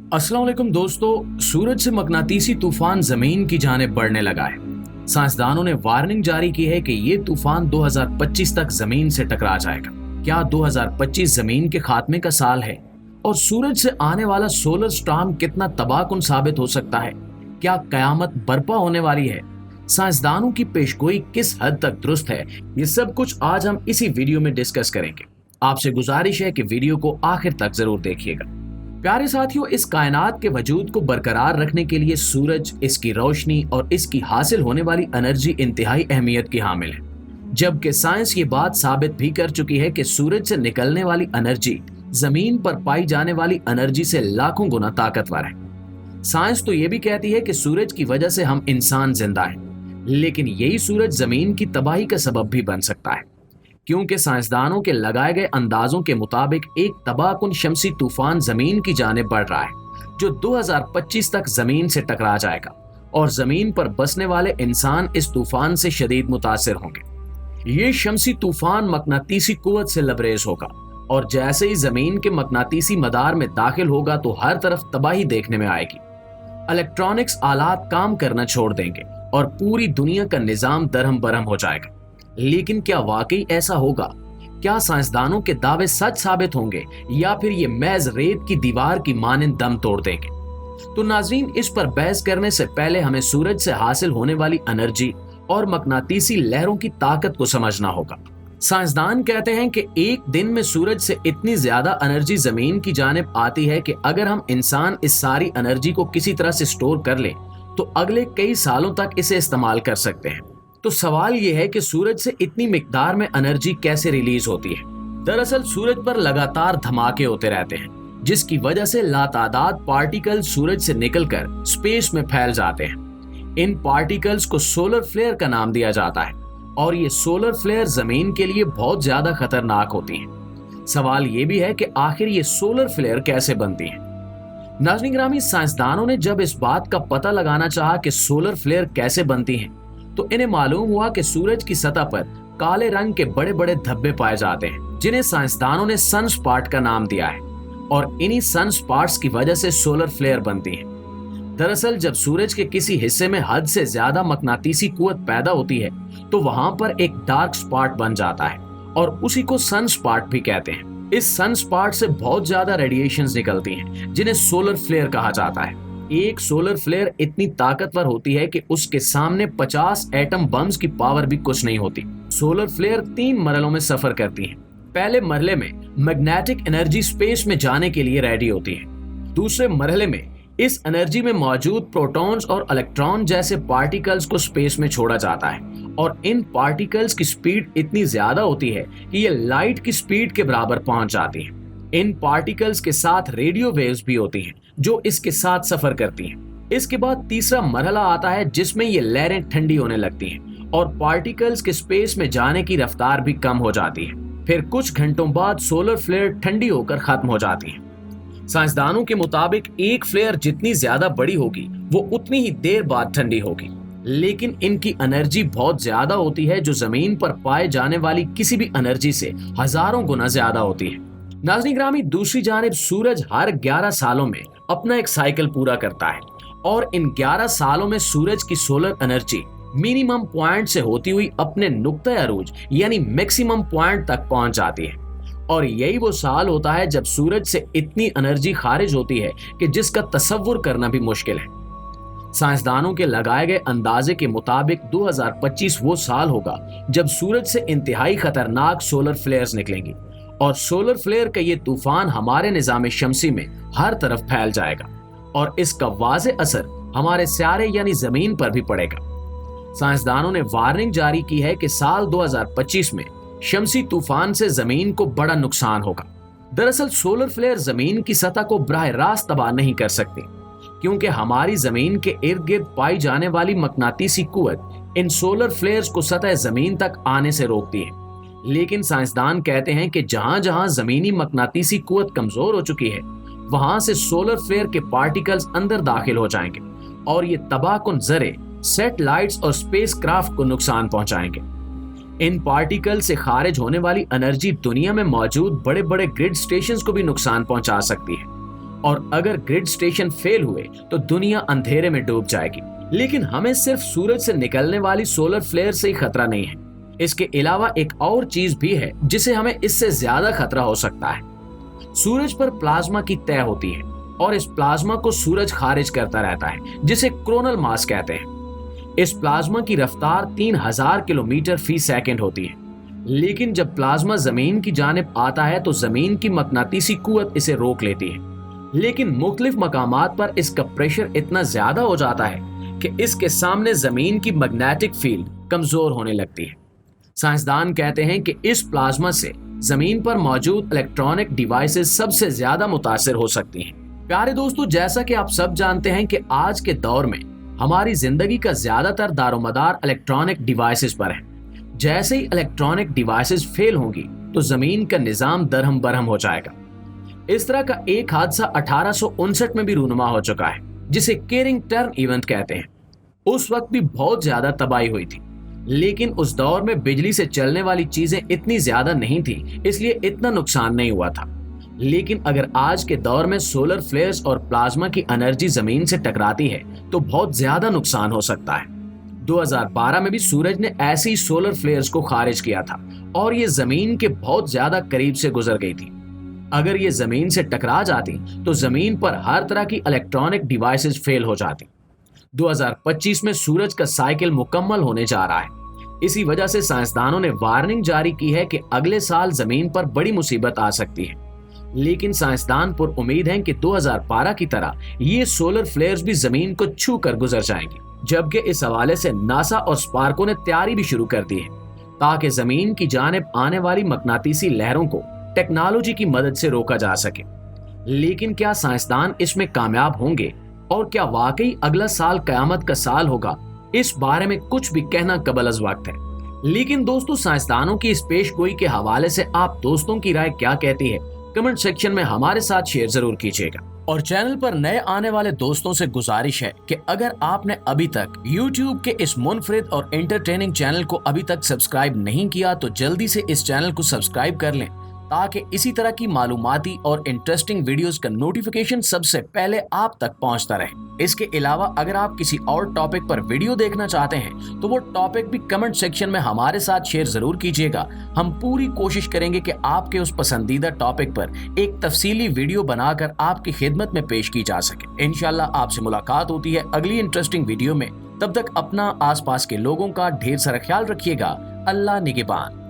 अस्सलाम वालेकुम दोस्तों, सूरज से मकनातीसी तूफान जमीन की जानिब बढ़ने लगा है। साइंसदानों ने वार्निंग जारी की है कि ये तूफान 2025 तक जमीन से टकरा जाएगा। क्या 2025 जमीन के खात्मे का साल है? और सूरज से आने वाला सोलर स्टॉर्म कितना तबाहकुन साबित हो सकता है? क्या कयामत बर्पा होने वाली है? साइंसदानों की पेशगोई किस हद तक दुरुस्त है? ये सब कुछ आज हम इसी वीडियो में डिस्कस करेंगे। आपसे गुजारिश है कि वीडियो को आखिर तक जरूर देखिएगा। प्यारे साथियों, इस कायनात के वजूद को बरकरार रखने के लिए सूरज, इसकी रोशनी और इसकी हासिल होने वाली एनर्जी इंतहाई अहमियत की हामिल है। जबकि साइंस ये बात साबित भी कर चुकी है कि सूरज से निकलने वाली एनर्जी जमीन पर पाई जाने वाली एनर्जी से लाखों गुना ताकतवर है। साइंस तो ये भी कहती है कि सूरज की वजह से हम इंसान जिंदा हैं, लेकिन यही सूरज जमीन की तबाही का सबब भी बन सकता है, क्योंकि साइंसदानों के लगाए गए अंदाजों के मुताबिक एक तबाहकुन शमसी तूफान जमीन की जानिब बढ़ रहा है, जो 2025 तक जमीन से टकरा जाएगा और जमीन पर बसने वाले इंसान इस तूफान से शदीद मुतासिर होंगे। ये शमसी तूफान मकनातीसी कुव्वत से लबरेज होगा और जैसे ही जमीन के मकनातीसी मदार में दाखिल होगा तो हर तरफ तबाही देखने में आएगी। इलेक्ट्रॉनिक्स आलात काम करना छोड़ देंगे और पूरी दुनिया का निजाम दरहम बरहम हो जाएगा। लेकिन क्या वाकई ऐसा होगा? क्या साइंसदानों के दावे सच साबित होंगे या फिर ये महज रेत की दीवार की मानिंद दम तोड़ देंगे? तो नाज़रीन, इस पर बहस करने से पहले हमें सूरज से हासिल होने वाली एनर्जी और मकनातीसी लहरों की ताकत को समझना होगा। साइंसदान कहते हैं कि एक दिन में सूरज से इतनी ज्यादा एनर्जी जमीन की जानिब आती है कि अगर हम इंसान इस सारी एनर्जी को किसी तरह से स्टोर कर ले तो अगले कई सालों तक इसे इस्तेमाल कर सकते हैं। तो सवाल यह है कि सूरज से इतनी मिकदार में एनर्जी कैसे रिलीज होती है? दरअसल सूरज पर लगातार धमाके होते रहते हैं, जिसकी वजह से लातादाद पार्टिकल सूरज से निकलकर स्पेस में फैल जाते हैं। इन पार्टिकल्स को सोलर फ्लेयर का नाम दिया जाता है और ये सोलर फ्लेयर जमीन के लिए बहुत ज्यादा खतरनाक होती हैं। सवाल ये भी है कि आखिर ये सोलर फ्लेयर कैसे बनती हैं? नाज़रीन गिरामी, साइंसदानों ने जब इस बात का पता लगाना चाहा कि सोलर फ्लेयर कैसे बनती हैं, तो इन्हें मालूम हुआ कि सूरज की सतह पर काले रंग के बड़े बड़े धब्बे पाए जाते हैं, जिन्हें साइंसदानों ने सनस्पॉट का नाम दिया है और इन्हीं सनस्पॉट्स की वजह से सोलर फ्लेयर बनती हैं। दरअसल जब सूरज के किसी हिस्से में हद से ज्यादा मकनातीसी कुव्वत पैदा होती है तो वहां पर एक डार्क स्पॉट बन जाता है और उसी को सनस्पॉट भी कहते हैं। इस सनस्पॉट से बहुत ज्यादा रेडिएशंस निकलती हैं, जिन्हें सोलर फ्लेयर कहा जाता है। एक सोलर फ्लेयर इतनी ताकतवर होती है कि उसके सामने 50 एटम बम्स की पावर भी कुछ नहीं होती। सोलर फ्लेयर 3 मरहलों में सफर करती हैं। पहले मरहले में मैग्नेटिक एनर्जी स्पेस में जाने के लिए रेडी होती है। दूसरे मरहले में इस एनर्जी में मौजूद प्रोटॉन्स और इलेक्ट्रॉन जैसे पार्टिकल्स को स्पेस में छोड़ा जाता है और इन पार्टिकल्स की स्पीड इतनी ज्यादा होती है कि ये लाइट की स्पीड के बराबर पहुंच जाती है। इन पार्टिकल्स के साथ रेडियो वेव्स भी होती हैं जो इसके साथ सफर करती हैं। इसके बाद तीसरा मरहला आता है जिसमें ये लहरें ठंडी होने लगती हैं और पार्टिकल्स के स्पेस में जाने की रफ्तार भी कम हो जाती है। फिर कुछ घंटों बाद सोलर फ्लेयर ठंडी होकर खत्म हो जाती है। साइंसदानों के मुताबिक एक फ्लेयर जितनी ज्यादा बड़ी होगी वो उतनी ही देर बाद ठंडी होगी, लेकिन इनकी एनर्जी बहुत ज्यादा होती है जो जमीन पर पाए जाने वाली किसी भी एनर्जी से हजारों गुना ज्यादा होती है। नाज़रीन गिरामी, दूसरी जानिब सूरज हर 11 सालों में अपना एक साइकिल पूरा करता है और इन 11 सालों में सूरज की सोलर एनर्जी मिनिमम पॉइंट से होती हुई अपने नुक्ता अरूज यानी मैक्सिमम पॉइंट तक पहुंच जाती है और यही वो साल होता है जब सूरज से इतनी एनर्जी खारिज होती है कि जिसका तसव्वुर करना भी मुश्किल है। साइंसदानों के लगाए गए अंदाजे के मुताबिक 2025 वो साल होगा जब सूरज से इंतहाई खतरनाक सोलर फ्लेयर्स निकलेंगी और सोलर फ्लेयर का ये तूफान हमारे निजाम शमसी में हर तरफ फैल जाएगा और इसका वाज़े असर हमारे सियारे यानी जमीन पर भी पड़ेगा। साइंसदानों ने वार्निंग जारी की है कि साल 2025 में शमसी तूफान से जमीन को बड़ा नुकसान होगा। दरअसल सोलर फ्लेयर जमीन की सतह को बराह रास्त तबाह नहीं कर सकती, क्योंकि हमारी जमीन के इर्द गिर्द पाई जाने वाली मकनातीसी कुव्वत इन सोलर फ्लेयर्स को सतह जमीन तक आने से रोकती है। लेकिन साइंसदान कहते हैं कि जहां जहां जमीनी मकनातीसी कुव्वत कमजोर हो चुकी है वहां से सोलर फ्लेयर के पार्टिकल्स अंदर दाखिल हो जाएंगे और ये तबाहकुन ज़रे, सैटेलाइट्स और स्पेस क्राफ्ट को नुकसान पहुंचाएंगे। इन पार्टिकल से खारिज होने वाली एनर्जी दुनिया में मौजूद बड़े बड़े ग्रिड स्टेशंस को भी नुकसान पहुंचा सकती है और अगर ग्रिड स्टेशन फेल हुए तो दुनिया अंधेरे में डूब जाएगी। लेकिन हमें सिर्फ सूरज से निकलने वाली सोलर फ्लेयर से ही खतरा नहीं है, इसके अलावा एक और चीज भी है जिसे हमें इससे ज्यादा खतरा हो सकता है। सूरज पर प्लाज्मा की तह होती है और इस प्लाज्मा को सूरज खारिज करता रहता है, जिसे कोरोनल मास कहते हैं। इस प्लाज्मा की रफ्तार 3000 किलोमीटर फी सेकंड होती है। लेकिन जब प्लाज्मा जमीन की जानिब आता है तो जमीन की मकनातीसी कुव्वत इसे रोक लेती है। लेकिन मुख्तलिफ मकामात पर इसका प्रेशर इतना ज्यादा हो जाता है कि इसके सामने जमीन की मैग्नेटिक फील्ड कमजोर होने लगती है। साइंसदान कहते हैं कि इस प्लाज्मा से जमीन पर मौजूद इलेक्ट्रॉनिक डिवाइसेस सबसे ज्यादा मुतासिर हो सकती हैं। प्यारे दोस्तों, जैसा कि आप सब जानते हैं कि आज के दौर में हमारी जिंदगी का ज्यादातर दारोमदार इलेक्ट्रॉनिक डिवाइसेस पर है। जैसे ही इलेक्ट्रॉनिक डिवाइसेस फेल होंगी तो जमीन का निजाम दरहम बरहम हो जाएगा। इस तरह का एक हादसा 1859 में भी रूनुमा हो चुका है, जिसे केरिंग टर्न इवेंट कहते हैं। उस वक्त भी बहुत ज्यादा तबाही हुई थी, लेकिन उस दौर में बिजली से चलने वाली चीजें इतनी ज्यादा नहीं थी, इसलिए इतना नुकसान नहीं हुआ था। लेकिन अगर आज के दौर में सोलर फ्लेयर्स और प्लाज्मा की एनर्जी जमीन से टकराती है तो बहुत ज्यादा नुकसान हो सकता है। 2012 में भी सूरज ने ऐसे ही सोलर फ्लेयर्स को खारिज किया था और ये जमीन के बहुत ज्यादा करीब से गुजर गई थी। अगर ये जमीन से टकरा जाती तो जमीन पर हर तरह की इलेक्ट्रॉनिक डिवाइसेस फेल हो जाती। 2025 में सूरज का साइकिल मुकम्मल होने जा रहा है। इसी वजह से साइंसदानों ने वार्निंग जारी की है कि अगले साल जमीन पर बड़ी मुसीबत आ सकती है। लेकिन साइंसदान पुर उम्मीद हैं कि 2012 की तरह ये सोलर फ्लेयर्स भी जमीन को छू कर गुजर जाएंगी। जबकि इस हवाले से नासा और स्पार्को ने तैयारी भी शुरू कर दी है ताकि जमीन की जानिब आने वाली मकनातीसी लहरों को टेक्नोलॉजी की मदद से रोका जा सके। लेकिन क्या साइंसदान इसमें कामयाब होंगे और क्या वाकई अगला साल कयामत का साल होगा, इस बारे में कुछ भी कहना कबल अज़ वक्त है। लेकिन दोस्तों, साइंसदानों की इस पेशगोई के हवाले से आप दोस्तों की राय क्या कहती है, कमेंट सेक्शन में हमारे साथ शेयर जरूर कीजिएगा। और चैनल पर नए आने वाले दोस्तों से गुजारिश है कि अगर आपने अभी तक YouTube के इस मुनफरिद और एंटरटेनिंग चैनल को अभी तक सब्सक्राइब नहीं किया तो जल्दी से इस चैनल को सब्सक्राइब कर लें ताकि इसी तरह की मालूमाती और इंटरेस्टिंग वीडियोस का नोटिफिकेशन सबसे पहले आप तक पहुंचता रहे। इसके अलावा अगर आप किसी और टॉपिक पर वीडियो देखना चाहते हैं तो वो टॉपिक भी कमेंट सेक्शन में हमारे साथ शेयर जरूर कीजिएगा। हम पूरी कोशिश करेंगे कि आपके उस पसंदीदा टॉपिक पर एक तफसीली वीडियो बनाकर आपकी खिदमत में पेश की जा सके। इंशाल्लाह आपसे मुलाकात होती है अगली इंटरेस्टिंग वीडियो में। तब तक अपना आसपास के लोगों का ढेर सारा ख्याल रखिएगा। अल्लाह निगहबान।